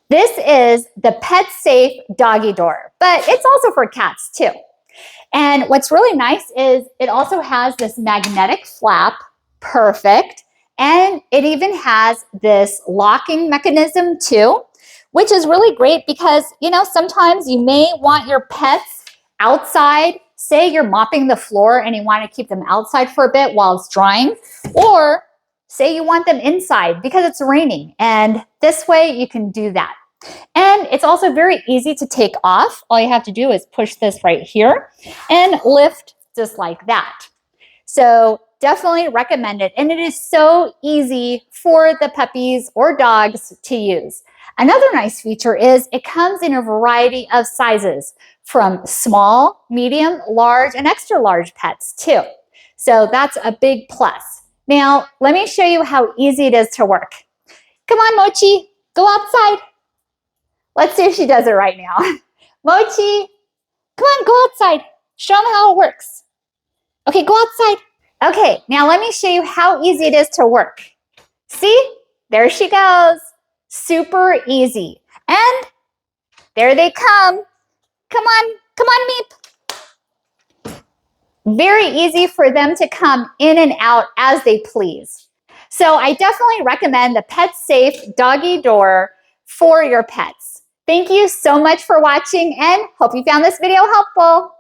This is the PetSafe doggy door, but it's also for cats too. And what's really nice is it also has this magnetic flap, perfect, and it even has this locking mechanism too, which is really great because, sometimes you may want your pets outside. Say you're mopping the floor and you want to keep them outside for a bit while it's drying, or say you want them inside because it's raining, and this way you can do that. And it's also very easy to take off. All you have to do is push this right here and lift just like that. So definitely recommend it. And it is so easy for the puppies or dogs to use. Another nice feature is it comes in a variety of sizes, from small, medium, large, and extra large pets too. So that's a big plus. Now, let me show you how easy it is to work. Come on, Mochi, go outside. Let's see if she does it right now. Mochi, come on, go outside. Show them how it works. Okay, go outside. Okay, now let me show you how easy it is to work. See, there she goes. Super easy. And there they come. Come on, Meep. Very easy for them to come in and out as they please. So I definitely recommend the PetSafe doggy door for your pets. Thank you so much for watching and hope you found this video helpful.